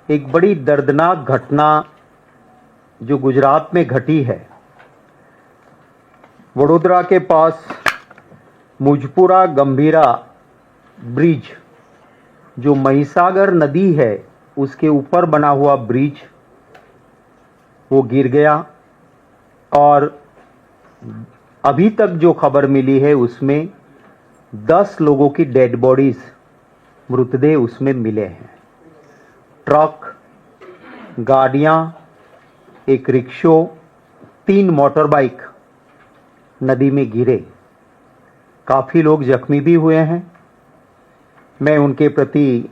एक बड़ी दर्दनाक घटना जो गुजरात में घटी है। वडोदरा के पास मुजपुरा गंभीरा ब्रिज, जो महिसागर नदी है उसके ऊपर बना हुआ ब्रिज, वो गिर गया। और अभी तक जो खबर मिली है उसमें 10 लोगों की डेड बॉडीज, मृतदेह उसमें मिले हैं। ट्रक, गाड़ियां, एक रिक्शो, 3 मोटर बाइक नदी में गिरे। काफ़ी लोग जख्मी भी हुए हैं। मैं उनके प्रति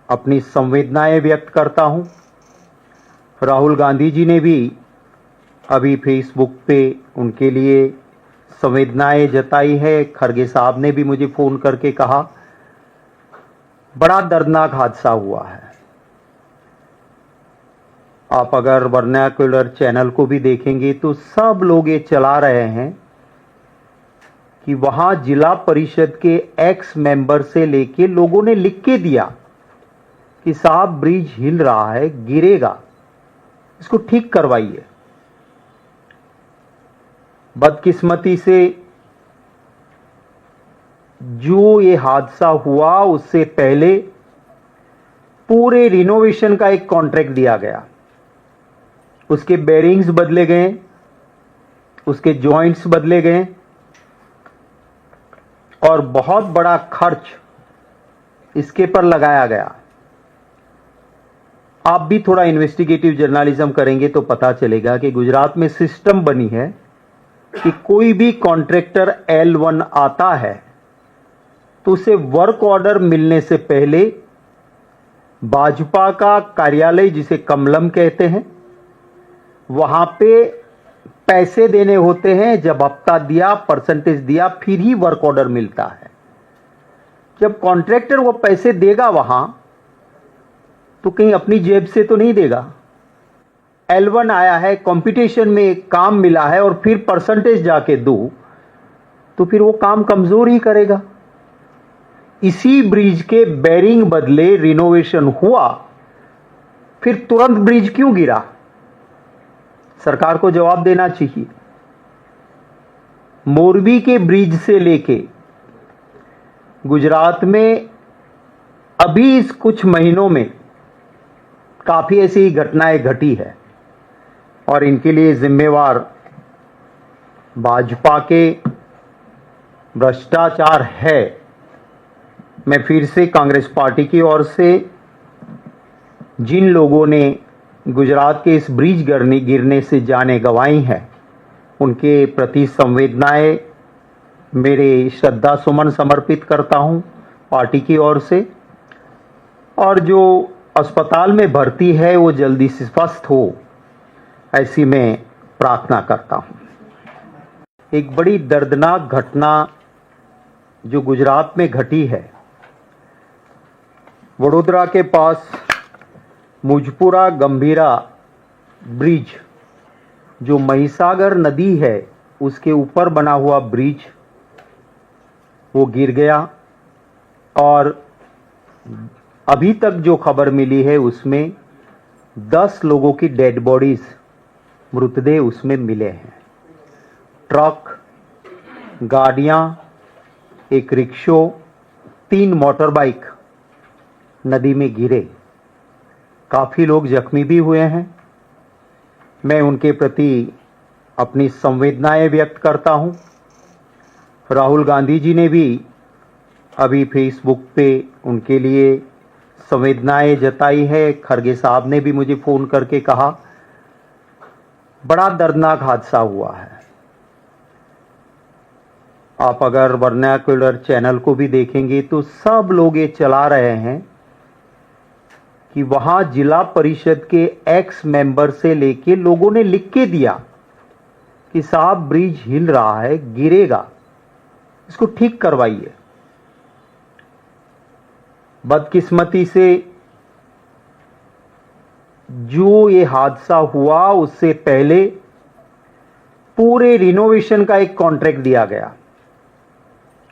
अपनी संवेदनाएं व्यक्त करता हूं। राहुल गांधी जी ने भी अभी फेसबुक पे उनके लिए संवेदनाएं जताई है। खरगे साहब ने भी मुझे फ़ोन करके कहा, बड़ा दर्दनाक हादसा हुआ है। आप अगर वर्नाक्युलर चैनल को भी देखेंगे तो सब लोग ये चला रहे हैं कि वहां जिला परिषद के एक्स मेंबर से लेके लोगों ने लिख के दिया कि साहब ब्रिज हिल रहा है, गिरेगा, इसको ठीक करवाइए। बदकिस्मती से जो ये हादसा हुआ उससे पहले पूरे रिनोवेशन का एक कॉन्ट्रैक्ट दिया गया। उसके बेरिंग्स बदले गए, उसके जॉइंट्स बदले गए और बहुत बड़ा खर्च इसके पर लगाया गया। आप भी थोड़ा इन्वेस्टिगेटिव जर्नलिज्म करेंगे तो पता चलेगा कि गुजरात में सिस्टम बनी है कि कोई भी कॉन्ट्रैक्टर L1 आता है तो उसे वर्क ऑर्डर मिलने से पहले भाजपा का कार्यालय, जिसे कमलम कहते हैं, वहां पे पैसे देने होते हैं। जब हफ्ता दिया, परसेंटेज दिया, फिर ही वर्क ऑर्डर मिलता है। जब कॉन्ट्रैक्टर वो पैसे देगा वहां, तो कहीं अपनी जेब से तो नहीं देगा। L1 आया है, कंपटीशन में काम मिला है और फिर परसेंटेज जाके दो, तो फिर वो काम कमजोर ही करेगा। इसी ब्रिज के बेरिंग बदले रिनोवेशन हुआ, फिर तुरंत ब्रिज क्यों गिरा? सरकार को जवाब देना चाहिए। मोरबी के ब्रिज से लेके गुजरात में अभी इस कुछ महीनों में काफी ऐसी घटनाएं घटी है और इनके लिए जिम्मेवार भाजपा के भ्रष्टाचार है। मैं फिर से कांग्रेस पार्टी की ओर से जिन लोगों ने गुजरात के इस ब्रिज गिरने से जानें गंवाई हैं, उनके प्रति संवेदनाएं, मेरे श्रद्धा सुमन समर्पित करता हूं पार्टी की ओर से। और जो अस्पताल में भर्ती है वो जल्दी से स्वस्थ हो, ऐसी मैं प्रार्थना करता हूं। एक बड़ी दर्दनाक घटना जो गुजरात में घटी है। वडोदरा के पास मुजपुरा गंभीरा ब्रिज, जो महिसागर नदी है उसके ऊपर बना हुआ ब्रिज, वो गिर गया। और अभी तक जो खबर मिली है उसमें 10 लोगों की डेड बॉडीज, मृतदेह उसमें मिले हैं। ट्रक, गाड़ियां, एक रिक्शो, 3 मोटर बाइक नदी में गिरे। काफ़ी लोग जख्मी भी हुए हैं। मैं उनके प्रति अपनी संवेदनाएं व्यक्त करता हूं। राहुल गांधी जी ने भी अभी फेसबुक पे उनके लिए संवेदनाएं जताई है। खरगे साहब ने भी मुझे फ़ोन करके कहा, बड़ा दर्दनाक हादसा हुआ है। आप अगर वर्नाक्युलर चैनल को भी देखेंगे तो सब लोग ये चला रहे हैं कि वहां जिला परिषद के एक्स मेंबर से लेके लोगों ने लिख के दिया कि साहब ब्रिज हिल रहा है, गिरेगा, इसको ठीक करवाइए। बदकिस्मती से जो ये हादसा हुआ उससे पहले पूरे रिनोवेशन का एक कॉन्ट्रैक्ट दिया गया।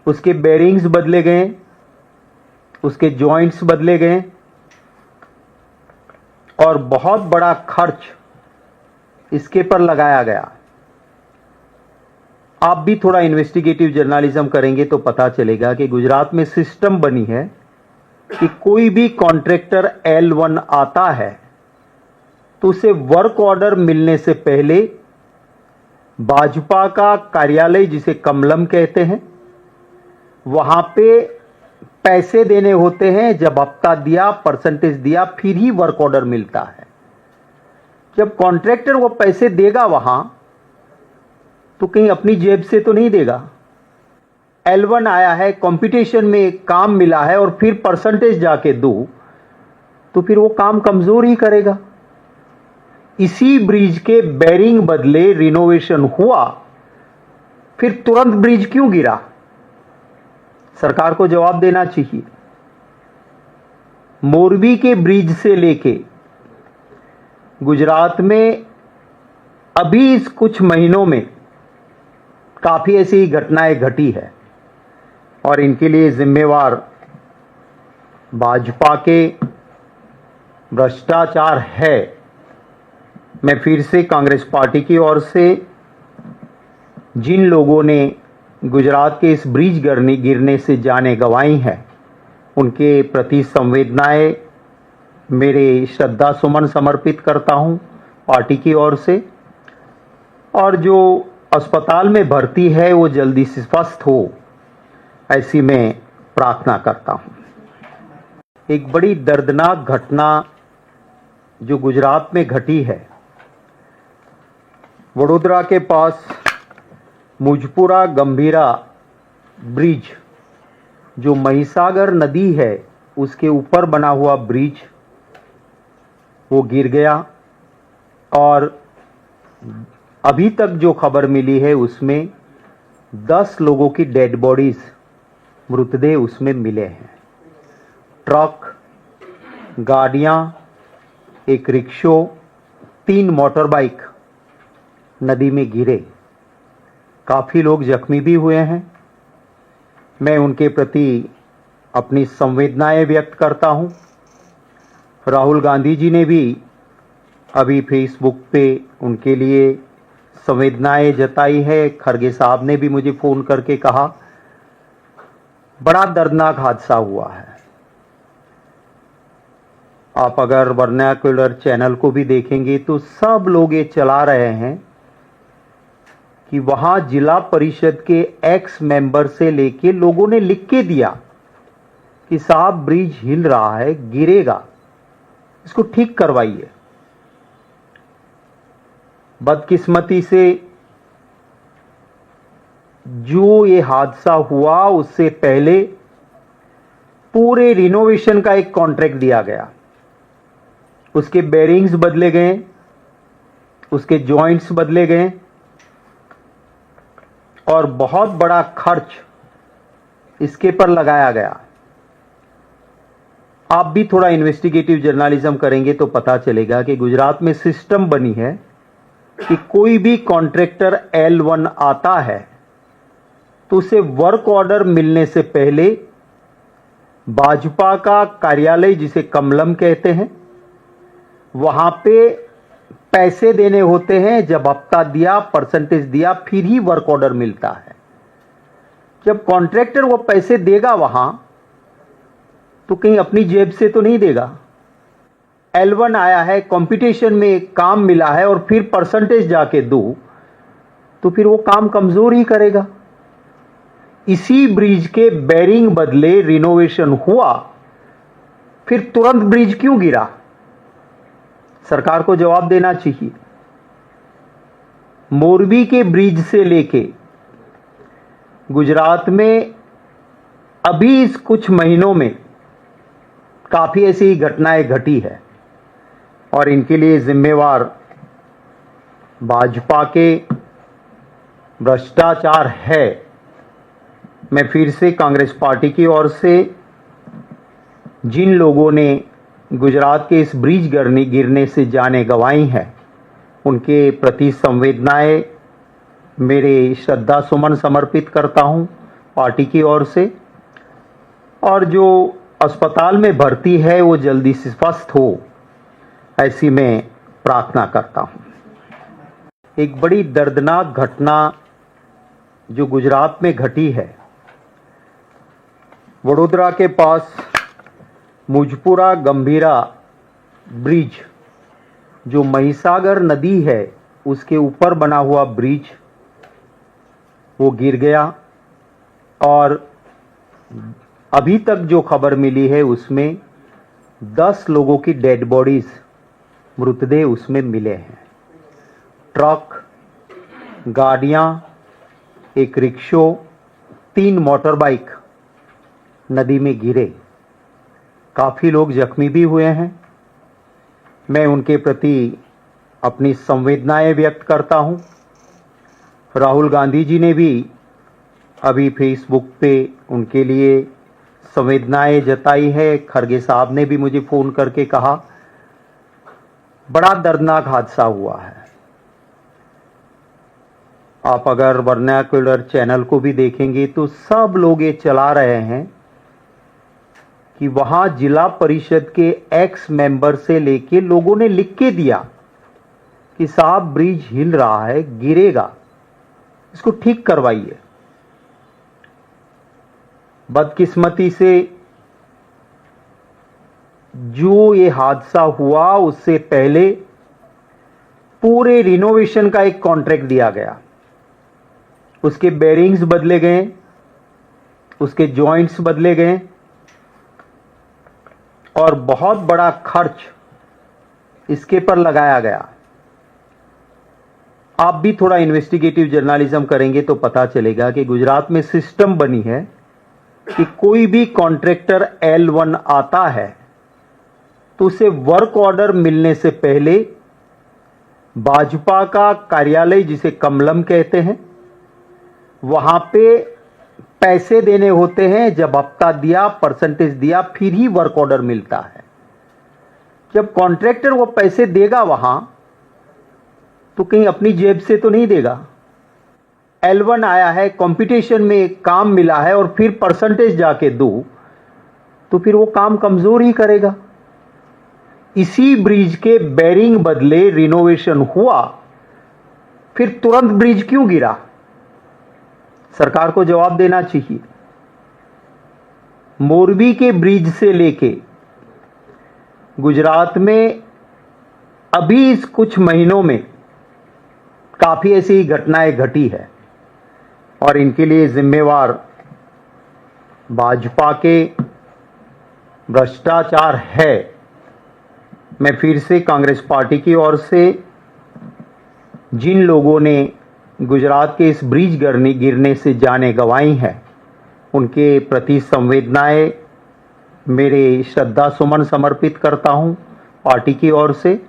उसके बेरिंग्स बदले गए, उसके जॉइंट्स बदले गए और बहुत बड़ा खर्च इसके पर लगाया गया। आप भी थोड़ा इन्वेस्टिगेटिव जर्नलिज्म करेंगे तो पता चलेगा कि गुजरात में सिस्टम बनी है कि कोई भी कॉन्ट्रैक्टर L1 आता है तो उसे वर्क ऑर्डर मिलने से पहले भाजपा का कार्यालय, जिसे कमलम कहते हैं, वहां पे पैसे देने होते हैं। जब हफ्ता दिया, परसेंटेज दिया, फिर ही वर्क ऑर्डर मिलता है। जब कॉन्ट्रैक्टर वो पैसे देगा वहां, तो कहीं अपनी जेब से तो नहीं देगा। L1 आया है, कंपटीशन में काम मिला है और फिर परसेंटेज जाके दो, तो फिर वो काम कमजोर ही करेगा। इसी ब्रिज के बेरिंग बदले रिनोवेशन हुआ, फिर तुरंत ब्रिज क्यों गिरा? सरकार को जवाब देना चाहिए। मोरबी के ब्रिज से लेके गुजरात में अभी इस कुछ महीनों में काफी ऐसी घटनाएं घटी है और इनके लिए जिम्मेवार भाजपा के भ्रष्टाचार है। मैं फिर से कांग्रेस पार्टी की ओर से जिन लोगों ने गुजरात के इस ब्रिज गिरने से जानें गंवाई हैं, उनके प्रति संवेदनाएं, मेरे श्रद्धा सुमन समर्पित करता हूं पार्टी की ओर से। और जो अस्पताल में भर्ती है वो जल्दी से स्वस्थ हो, ऐसी मैं प्रार्थना करता हूं। एक बड़ी दर्दनाक घटना जो गुजरात में घटी है, वडोदरा के पास मुजपुरा गंभीरा ब्रिज, जो महिसागर नदी है उसके ऊपर बना हुआ ब्रिज, वो गिर गया। और अभी तक जो खबर मिली है उसमें 10 लोगों की डेड बॉडीज, मृतदेह उसमें मिले हैं। ट्रक, गाड़ियां, एक रिक्शो, 3 मोटर बाइक नदी में गिरे। काफी लोग जख्मी भी हुए हैं। मैं उनके प्रति अपनी संवेदनाएं व्यक्त करता हूं। राहुल गांधी जी ने भी अभी फेसबुक पे उनके लिए संवेदनाएं जताई है। खरगे साहब ने भी मुझे फोन करके कहा, बड़ा दर्दनाक हादसा हुआ है। आप अगर वर्नाक्युलर चैनल को भी देखेंगे तो सब लोग ये चला रहे हैं कि वहां जिला परिषद के एक्स मेंबर से लेके लोगों ने लिख के दिया कि साहब ब्रिज हिल रहा है, गिरेगा, इसको ठीक करवाइए। बदकिस्मती से जो ये हादसा हुआ उससे पहले पूरे रिनोवेशन का एक कॉन्ट्रैक्ट दिया गया। उसके बेरिंग्स बदले गए, उसके जॉइंट्स बदले गए और बहुत बड़ा खर्च इसके पर लगाया गया। आप भी थोड़ा इन्वेस्टिगेटिव जर्नलिज्म करेंगे तो पता चलेगा कि गुजरात में सिस्टम बनी है कि कोई भी कॉन्ट्रैक्टर L1 आता है तो उसे वर्क ऑर्डर मिलने से पहले भाजपा का कार्यालय, जिसे कमलम कहते हैं, वहां पे पैसे देने होते हैं। जब हफ्ता दिया, परसेंटेज दिया, फिर ही वर्क ऑर्डर मिलता है। जब कॉन्ट्रैक्टर वो पैसे देगा वहां, तो कहीं अपनी जेब से तो नहीं देगा। L1 आया है, कंपटीशन में काम मिला है और फिर परसेंटेज जाके दो, तो फिर वो काम कमजोर ही करेगा। इसी ब्रिज के बेरिंग बदले रिनोवेशन हुआ, फिर तुरंत ब्रिज क्यों गिरा? सरकार को जवाब देना चाहिए। मोरबी के ब्रिज से लेके गुजरात में अभी इस कुछ महीनों में काफी ऐसी घटनाएं घटी है और इनके लिए जिम्मेवार भाजपा के भ्रष्टाचार है। मैं फिर से कांग्रेस पार्टी की ओर से जिन लोगों ने गुजरात के इस ब्रिज गिरने से जानें गंवाई हैं, उनके प्रति संवेदनाएं, मेरे श्रद्धा सुमन समर्पित करता हूं पार्टी की ओर से। और जो अस्पताल में भर्ती है वो जल्दी से स्वस्थ हो, ऐसी मैं प्रार्थना करता हूं। एक बड़ी दर्दनाक घटना जो गुजरात में घटी है, वडोदरा के पास मुजपुरा गंभीरा ब्रिज, जो महिसागर नदी है उसके ऊपर बना हुआ ब्रिज, वो गिर गया। और अभी तक जो खबर मिली है उसमें 10 लोगों की डेड बॉडीज, मृतदेह उसमें मिले हैं। ट्रक, गाड़ियां, एक रिक्शो, 3 मोटर बाइक नदी में गिरे। काफी लोग जख्मी भी हुए हैं। मैं उनके प्रति अपनी संवेदनाएं व्यक्त करता हूं। राहुल गांधी जी ने भी अभी फेसबुक पे उनके लिए संवेदनाएं जताई है। खरगे साहब ने भी मुझे फोन करके कहा, बड़ा दर्दनाक हादसा हुआ है। आप अगर वर्नाक्युलर चैनल को भी देखेंगे तो सब लोग ये चला रहे हैं कि वहां जिला परिषद के एक्स मेंबर से लेके लोगों ने लिख के दिया कि साहब ब्रिज हिल रहा है, गिरेगा, इसको ठीक करवाइए। बदकिस्मती से जो ये हादसा हुआ उससे पहले पूरे रिनोवेशन का एक कॉन्ट्रैक्ट दिया गया। उसके बेरिंग्स बदले गए, उसके जॉइंट्स बदले गए और बहुत बड़ा खर्च इसके पर लगाया गया। आप भी थोड़ा इन्वेस्टिगेटिव जर्नलिज्म करेंगे तो पता चलेगा कि गुजरात में सिस्टम बनी है कि कोई भी कॉन्ट्रैक्टर L1 आता है तो उसे वर्क ऑर्डर मिलने से पहले भाजपा का कार्यालय, जिसे कमलम कहते हैं, वहां पे पैसे देने होते हैं। जब हफ्ता दिया, परसेंटेज दिया, फिर ही वर्क ऑर्डर मिलता है। जब कॉन्ट्रैक्टर वो पैसे देगा वहां, तो कहीं अपनी जेब से तो नहीं देगा। L1 आया है, कंपटीशन में काम मिला है और फिर परसेंटेज जाके दो, तो फिर वो काम कमजोर ही करेगा। इसी ब्रिज के बेरिंग बदले रिनोवेशन हुआ, फिर तुरंत ब्रिज क्यों गिरा? सरकार को जवाब देना चाहिए। मोरबी के ब्रिज से लेके गुजरात में अभी इस कुछ महीनों में काफी ऐसी घटनाएं घटी है और इनके लिए जिम्मेवार भाजपा के भ्रष्टाचार है। मैं फिर से कांग्रेस पार्टी की ओर से जिन लोगों ने गुजरात के इस ब्रिज गिरने से जानें गंवाई हैं, उनके प्रति संवेदनाएं, मेरे श्रद्धा सुमन समर्पित करता हूं पार्टी की ओर से।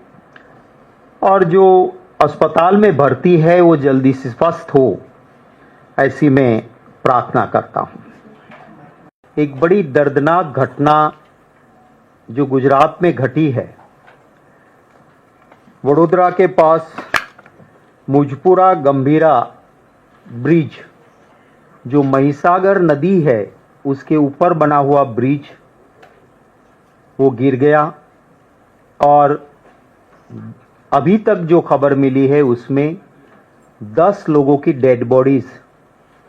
और जो अस्पताल में भर्ती है वो जल्दी से स्वस्थ हो, ऐसी मैं प्रार्थना करता हूं। एक बड़ी दर्दनाक घटना जो गुजरात में घटी है, वडोदरा के पास मुजपुरा गंभीरा ब्रिज, जो महिसागर नदी है उसके ऊपर बना हुआ ब्रिज, वो गिर गया। और अभी तक जो खबर मिली है उसमें 10 लोगों की डेड बॉडीज,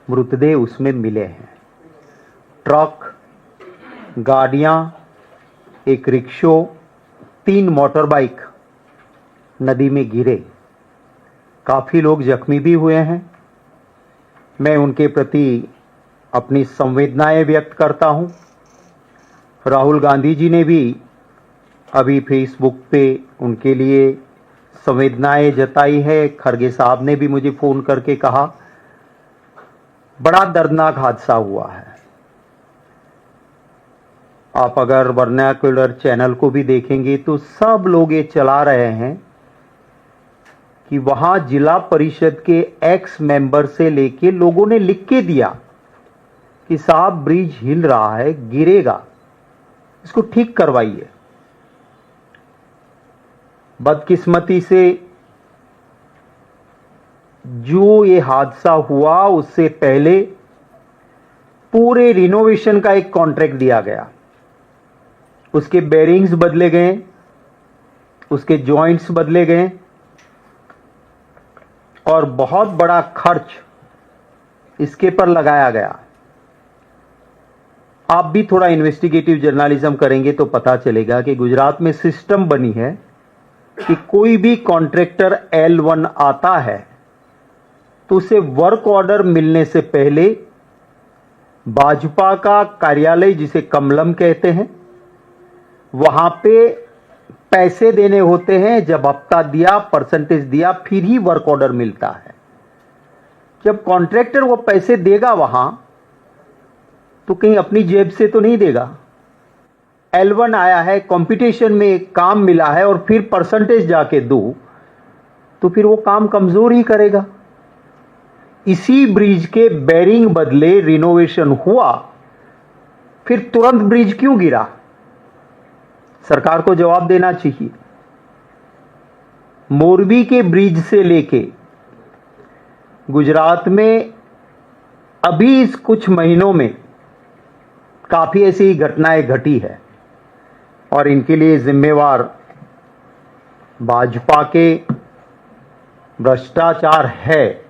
मृतदेह उसमें मिले हैं। ट्रक, गाड़ियां, एक रिक्शो, 3 मोटर बाइक नदी में गिरे। काफी लोग जख्मी भी हुए हैं। मैं उनके प्रति अपनी संवेदनाएं व्यक्त करता हूं। राहुल गांधी जी ने भी अभी फेसबुक पे उनके लिए संवेदनाएं जताई है। खरगे साहब ने भी मुझे फोन करके कहा, बड़ा दर्दनाक हादसा हुआ है। आप अगर वर्नाक्युलर चैनल को भी देखेंगे तो सब लोग ये चला रहे हैं कि वहां जिला परिषद के एक्स मेंबर से लेके लोगों ने लिख के दिया कि साहब ब्रिज हिल रहा है, गिरेगा, इसको ठीक करवाइए। बदकिस्मती से जो ये हादसा हुआ उससे पहले पूरे रिनोवेशन का एक कॉन्ट्रैक्ट दिया गया। उसके बेरिंग्स बदले गए, उसके जॉइंट्स बदले गए और बहुत बड़ा खर्च इसके पर लगाया गया। आप भी थोड़ा इन्वेस्टिगेटिव जर्नलिज्म करेंगे तो पता चलेगा कि गुजरात में सिस्टम बनी है कि कोई भी कॉन्ट्रैक्टर L1 आता है तो उसे वर्क ऑर्डर मिलने से पहले भाजपा का कार्यालय, जिसे कमलम कहते हैं, वहां पे पैसे देने होते हैं। जब हफ्ता दिया, परसेंटेज दिया, फिर ही वर्क ऑर्डर मिलता है। जब कॉन्ट्रैक्टर वो पैसे देगा वहां, तो कहीं अपनी जेब से तो नहीं देगा। L1 आया है, कंपटीशन में काम मिला है और फिर परसेंटेज जाके दो, तो फिर वो काम कमजोर ही करेगा। इसी ब्रिज के बेरिंग बदले रिनोवेशन हुआ, फिर तुरंत ब्रिज क्यों गिरा? सरकार को जवाब देना चाहिए। मोरबी के ब्रिज से लेके गुजरात में अभी इस कुछ महीनों में काफी ऐसी घटनाएं घटी है और इनके लिए जिम्मेवार भाजपा के भ्रष्टाचार है।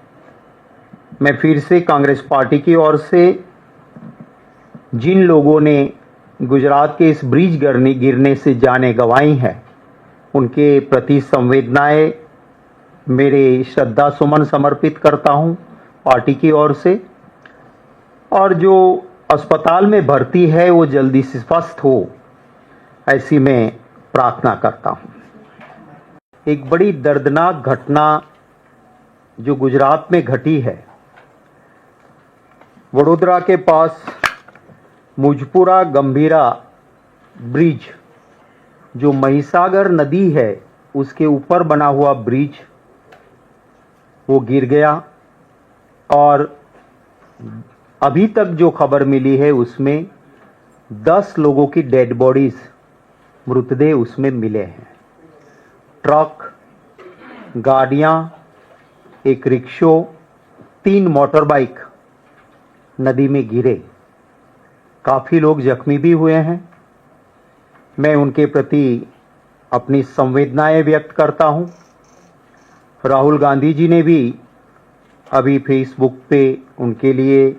मैं फिर से कांग्रेस पार्टी की ओर से जिन लोगों ने गुजरात के इस ब्रिज गिरने से जानें गंवाई हैं, उनके प्रति संवेदनाएं मेरे श्रद्धा सुमन समर्पित करता हूं पार्टी की ओर से। और जो अस्पताल में भर्ती है वो जल्दी से स्वस्थ हो, ऐसी मैं प्रार्थना करता हूं। एक बड़ी दर्दनाक घटना जो गुजरात में घटी है, वडोदरा के पास मुजपुरा गंभीरा ब्रिज, जो महिसागर नदी है उसके ऊपर बना हुआ ब्रिज, वो गिर गया। और अभी तक जो खबर मिली है उसमें 10 लोगों की डेड बॉडीज, मृतदेह उसमें मिले हैं। ट्रक, गाड़ियां, एक रिक्शो, 3 मोटर बाइक नदी में गिरे। काफी लोग जख्मी भी हुए हैं। मैं उनके प्रति अपनी संवेदनाएं व्यक्त करता हूं। राहुल गांधी जी ने भी अभी फेसबुक पे उनके लिए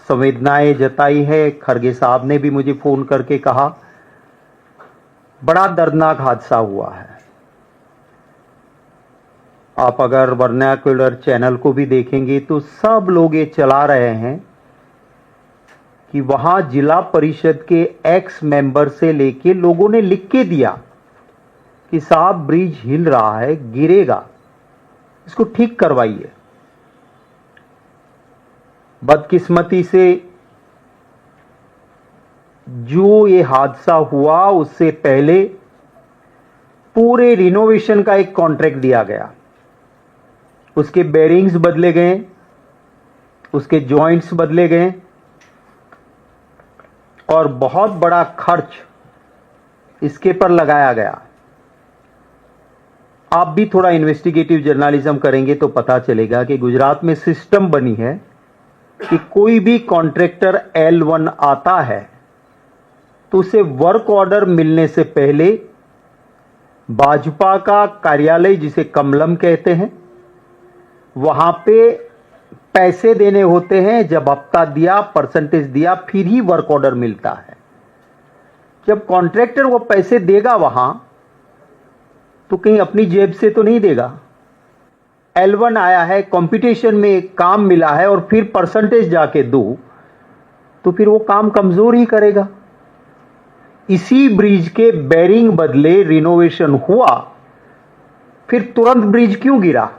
संवेदनाएं जताई है। खरगे साहब ने भी मुझे फोन करके कहा, बड़ा दर्दनाक हादसा हुआ है। आप अगर वर्नाक्युलर चैनल को भी देखेंगे तो सब लोग ये चला रहे हैं कि वहां जिला परिषद के एक्स मेंबर से लेके लोगों ने लिख के दिया कि साहब ब्रिज हिल रहा है, गिरेगा, इसको ठीक करवाइए। बदकिस्मती से जो ये हादसा हुआ उससे पहले पूरे रिनोवेशन का एक कॉन्ट्रैक्ट दिया गया। उसके बेरिंग्स बदले गए, उसके जॉइंट्स बदले गए और बहुत बड़ा खर्च इसके पर लगाया गया। आप भी थोड़ा इन्वेस्टिगेटिव जर्नलिज्म करेंगे तो पता चलेगा कि गुजरात में सिस्टम बनी है कि कोई भी कॉन्ट्रैक्टर L1 आता है तो उसे वर्क ऑर्डर मिलने से पहले भाजपा का कार्यालय, जिसे कमलम कहते हैं, वहां पे पैसे देने होते हैं। जब हफ्ता दिया, परसेंटेज दिया, फिर ही वर्क ऑर्डर मिलता है। जब कॉन्ट्रैक्टर वो पैसे देगा वहां, तो कहीं अपनी जेब से तो नहीं देगा। L1 आया है, कंपटीशन में काम मिला है और फिर परसेंटेज जाके दो, तो फिर वो काम कमजोर ही करेगा। इसी ब्रिज के बेरिंग बदले रिनोवेशन हुआ, फिर तुरंत ब्रिज क्यों गिरा?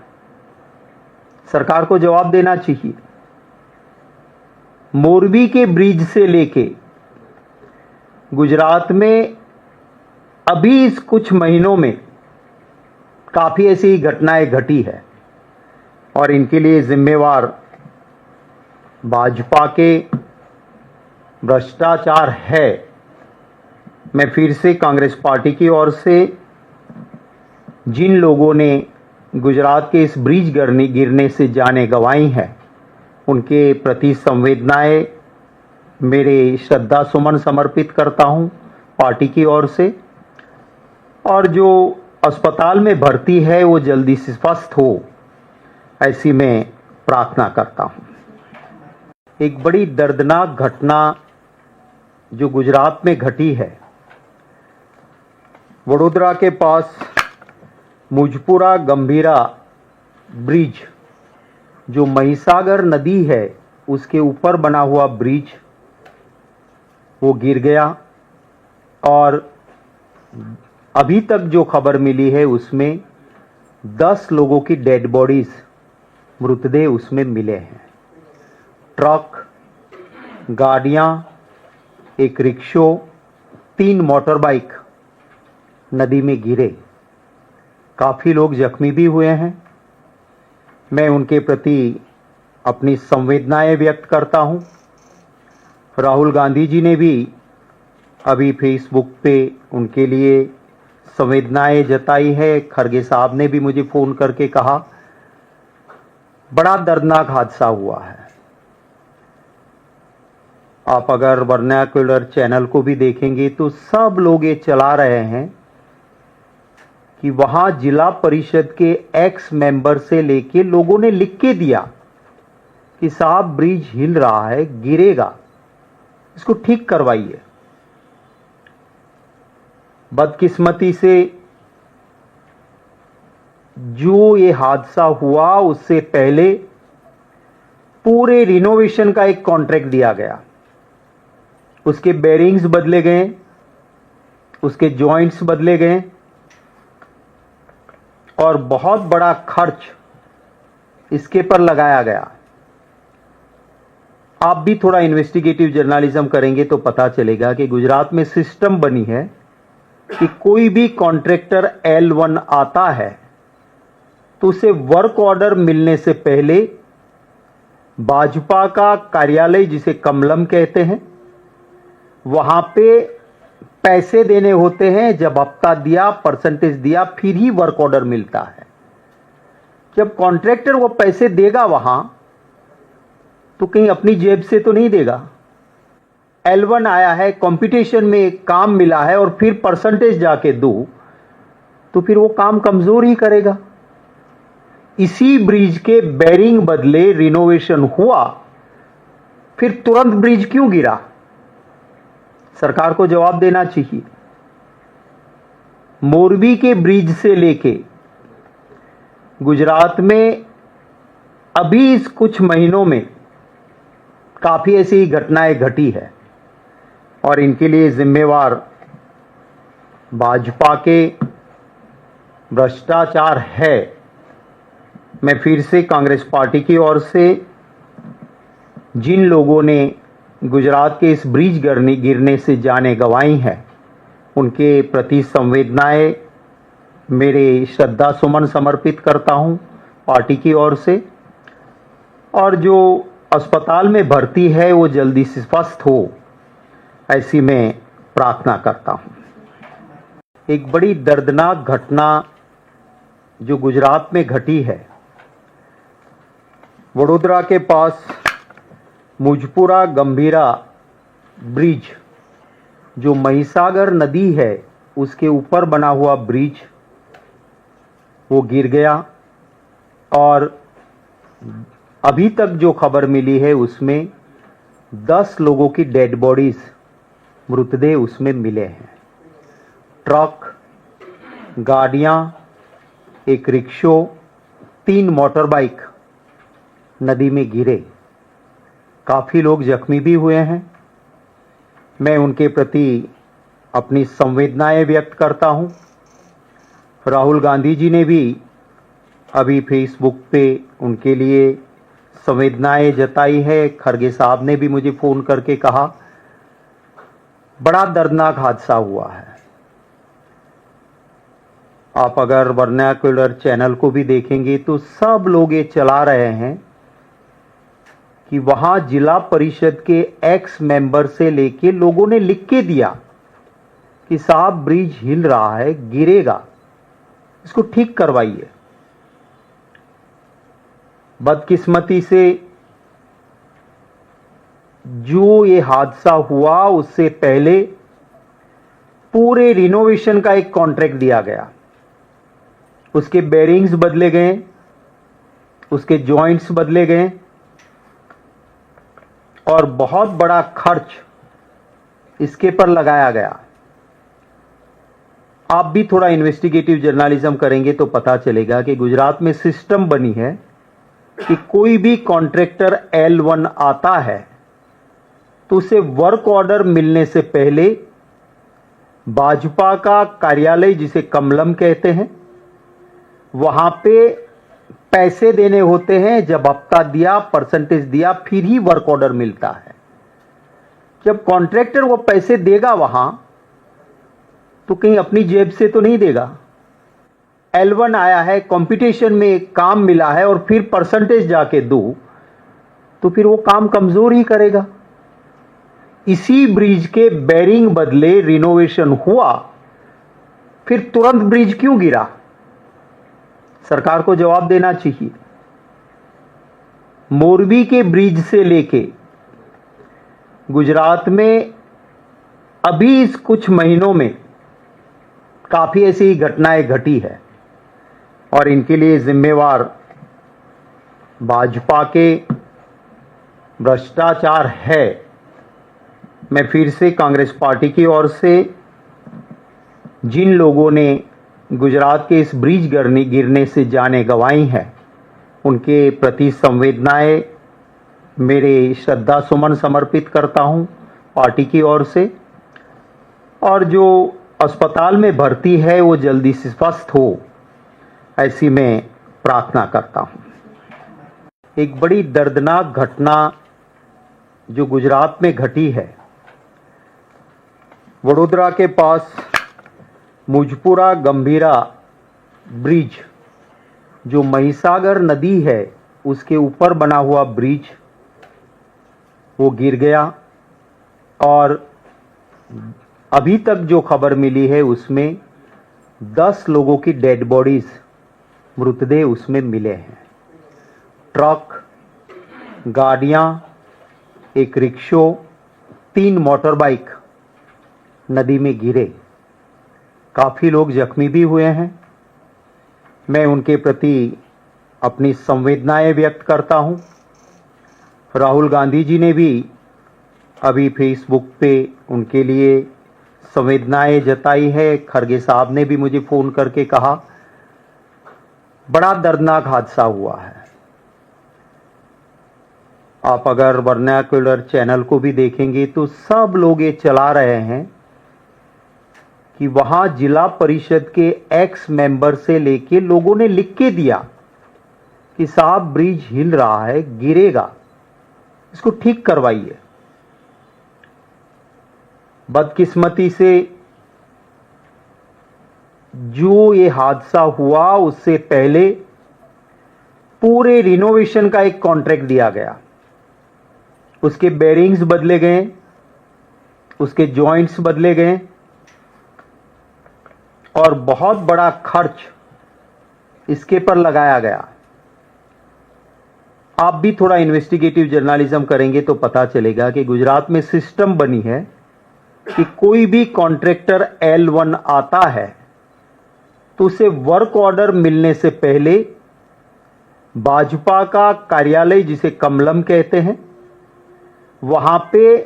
सरकार को जवाब देना चाहिए। मोरबी के ब्रिज से लेके गुजरात में अभी इस कुछ महीनों में काफी ऐसी घटनाएं घटी है और इनके लिए जिम्मेवार भाजपा के भ्रष्टाचार है। मैं फिर से कांग्रेस पार्टी की ओर से जिन लोगों ने गुजरात के इस ब्रिज गिरने से जानें गंवाई हैं, उनके प्रति संवेदनाएं मेरे श्रद्धा सुमन समर्पित करता हूं पार्टी की ओर से। और जो अस्पताल में भर्ती है वो जल्दी से स्वस्थ हो, ऐसी मैं प्रार्थना करता हूं। एक बड़ी दर्दनाक घटना जो गुजरात में घटी है, वडोदरा के पास मुजपुरा गंभीरा ब्रिज, जो महिसागर नदी है उसके ऊपर बना हुआ ब्रिज, वो गिर गया। और अभी तक जो खबर मिली है उसमें 10 लोगों की डेड बॉडीज, मृतदेह उसमें मिले हैं। ट्रक, गाड़ियां, एक रिक्शो, 3 मोटर बाइक नदी में गिरे। काफ़ी लोग जख्मी भी हुए हैं। मैं उनके प्रति अपनी संवेदनाएं व्यक्त करता हूं। राहुल गांधी जी ने भी अभी फेसबुक पे उनके लिए संवेदनाएं जताई है। खरगे साहब ने भी मुझे फ़ोन करके कहा, बड़ा दर्दनाक हादसा हुआ है। आप अगर वर्नाक्युलर चैनल को भी देखेंगे तो सब लोग ये चला रहे हैं कि वहां जिला परिषद के एक्स मेंबर से लेके लोगों ने लिख के दिया कि साहब ब्रिज हिल रहा है, गिरेगा, इसको ठीक करवाइए। बदकिस्मती से जो ये हादसा हुआ उससे पहले पूरे रिनोवेशन का एक कॉन्ट्रैक्ट दिया गया। उसके बेरिंग्स बदले गए, उसके जॉइंट्स बदले गए और बहुत बड़ा खर्च इसके पर लगाया गया। आप भी थोड़ा इन्वेस्टिगेटिव जर्नलिज्म करेंगे तो पता चलेगा कि गुजरात में सिस्टम बनी है कि कोई भी कॉन्ट्रैक्टर L1 आता है तो उसे वर्क ऑर्डर मिलने से पहले भाजपा का कार्यालय, जिसे कमलम कहते हैं, वहां पे पैसे देने होते हैं। जब हफ्ता दिया, परसेंटेज दिया, फिर ही वर्क ऑर्डर मिलता है। जब कॉन्ट्रैक्टर वो पैसे देगा वहां, तो कहीं अपनी जेब से तो नहीं देगा। L1 आया है, कंपटीशन में काम मिला है और फिर परसेंटेज जाके दो, तो फिर वो काम कमजोर ही करेगा। इसी ब्रिज के बेरिंग बदले रिनोवेशन हुआ, फिर तुरंत ब्रिज क्यों गिरा? सरकार को जवाब देना चाहिए। मोरबी के ब्रिज से लेके गुजरात में अभी इस कुछ महीनों में काफी ऐसी घटनाएं घटी है और इनके लिए जिम्मेवार भाजपा के भ्रष्टाचार है। मैं फिर से कांग्रेस पार्टी की ओर से जिन लोगों ने गुजरात के इस ब्रिज गिरने से जानें गंवाई हैं, उनके प्रति संवेदनाएं, मेरे श्रद्धा सुमन समर्पित करता हूं पार्टी की ओर से। और जो अस्पताल में भर्ती है वो जल्दी से स्वस्थ हो, ऐसी मैं प्रार्थना करता हूं। एक बड़ी दर्दनाक घटना जो गुजरात में घटी है, वडोदरा के पास मुजपुरा गंभीरा ब्रिज, जो महिसागर नदी है उसके ऊपर बना हुआ ब्रिज, वो गिर गया। और अभी तक जो खबर मिली है उसमें 10 लोगों की डेड बॉडीज, मृतदेह उसमें मिले हैं। ट्रक, गाड़ियां, एक रिक्शो, 3 मोटर बाइक नदी में गिरे। काफ़ी लोग जख्मी भी हुए हैं। मैं उनके प्रति अपनी संवेदनाएं व्यक्त करता हूं। राहुल गांधी जी ने भी अभी फेसबुक पे उनके लिए संवेदनाएं जताई है। खरगे साहब ने भी मुझे फ़ोन करके कहा, बड़ा दर्दनाक हादसा हुआ है। आप अगर वर्नाक्युलर चैनल को भी देखेंगे तो सब लोग ये चला रहे हैं कि वहां जिला परिषद के एक्स मेंबर से लेके लोगों ने लिख के दिया कि साहब ब्रिज हिल रहा है, गिरेगा, इसको ठीक करवाइए। बदकिस्मती से जो ये हादसा हुआ उससे पहले पूरे रिनोवेशन का एक कॉन्ट्रैक्ट दिया गया। उसके बेरिंग्स बदले गए, उसके जॉइंट्स बदले गए और बहुत बड़ा खर्च इसके पर लगाया गया। आप भी थोड़ा इन्वेस्टिगेटिव जर्नलिज्म करेंगे तो पता चलेगा कि गुजरात में सिस्टम बनी है कि कोई भी कॉन्ट्रैक्टर L1 आता है तो उसे वर्क ऑर्डर मिलने से पहले भाजपा का कार्यालय, जिसे कमलम कहते हैं, वहां पे पैसे देने होते हैं। जब हफ्ता दिया, परसेंटेज दिया, फिर ही वर्क ऑर्डर मिलता है। जब कॉन्ट्रैक्टर वो पैसे देगा वहां, तो कहीं अपनी जेब से तो नहीं देगा। L1 आया है, कंपटीशन में काम मिला है और फिर परसेंटेज जाके दो, तो फिर वो काम कमजोर ही करेगा। इसी ब्रिज के बेरिंग बदले रिनोवेशन हुआ, फिर तुरंत ब्रिज क्यों गिरा? सरकार को जवाब देना चाहिए। मोरबी के ब्रिज से लेके गुजरात में अभी इस कुछ महीनों में काफी ऐसी घटनाएं घटी है और इनके लिए जिम्मेवार भाजपा के भ्रष्टाचार है। मैं फिर से कांग्रेस पार्टी की ओर से जिन लोगों ने गुजरात के इस ब्रिज गिरने से जानें गंवाई हैं, उनके प्रति संवेदनाएं मेरे श्रद्धा सुमन समर्पित करता हूं पार्टी की ओर से। और जो अस्पताल में भर्ती है वो जल्दी से स्वस्थ हो, ऐसी मैं प्रार्थना करता हूं। एक बड़ी दर्दनाक घटना जो गुजरात में घटी है, वडोदरा के पास मुजपुरा गंभीरा ब्रिज, जो महिसागर नदी है उसके ऊपर बना हुआ ब्रिज, वो गिर गया। और अभी तक जो खबर मिली है उसमें 10 लोगों की डेड बॉडीज, मृतदेह उसमें मिले हैं। ट्रक, गाड़ियां, एक रिक्शो, 3 मोटर बाइक नदी में गिरे। काफी लोग जख्मी भी हुए हैं। मैं उनके प्रति अपनी संवेदनाएं व्यक्त करता हूं। राहुल गांधी जी ने भी अभी फेसबुक पे उनके लिए संवेदनाएं जताई है। खरगे साहब ने भी मुझे फोन करके कहा, बड़ा दर्दनाक हादसा हुआ है। आप अगर वर्नाक्युलर चैनल को भी देखेंगे तो सब लोग ये चला रहे हैं कि वहां जिला परिषद के एक्स मेंबर से लेके लोगों ने लिख के दिया कि साहब ब्रिज हिल रहा है, गिरेगा, इसको ठीक करवाइए। बदकिस्मती से जो ये हादसा हुआ उससे पहले पूरे रिनोवेशन का एक कॉन्ट्रैक्ट दिया गया। उसके बेरिंग्स बदले गए, उसके जॉइंट्स बदले गए और बहुत बड़ा खर्च इसके पर लगाया गया। आप भी थोड़ा इन्वेस्टिगेटिव जर्नलिज्म करेंगे तो पता चलेगा कि गुजरात में सिस्टम बनी है कि कोई भी कॉन्ट्रैक्टर L1 आता है तो उसे वर्क ऑर्डर मिलने से पहले भाजपा का कार्यालय, जिसे कमलम कहते हैं, वहां पे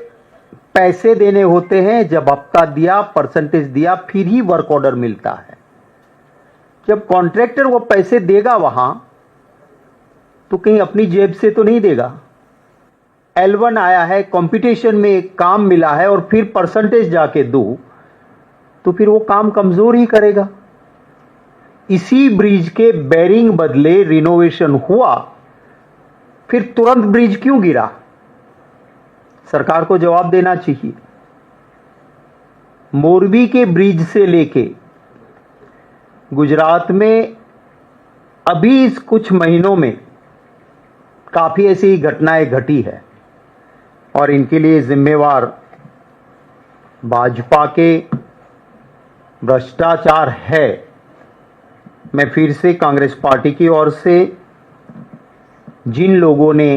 पैसे देने होते हैं। जब हफ्ता दिया, परसेंटेज दिया, फिर ही वर्क ऑर्डर मिलता है। जब कॉन्ट्रैक्टर वो पैसे देगा वहां, तो कहीं अपनी जेब से तो नहीं देगा। L1 आया है, कंपटीशन में काम मिला है और फिर परसेंटेज जाके दो, तो फिर वो काम कमजोर ही करेगा। इसी ब्रिज के बेरिंग बदले रिनोवेशन हुआ, फिर तुरंत ब्रिज क्यों गिरा? सरकार को जवाब देना चाहिए। मोरबी के ब्रिज से लेके गुजरात में अभी इस कुछ महीनों में काफी ऐसी घटनाएं घटी है और इनके लिए जिम्मेवार भाजपा के भ्रष्टाचार है। मैं फिर से कांग्रेस पार्टी की ओर से जिन लोगों ने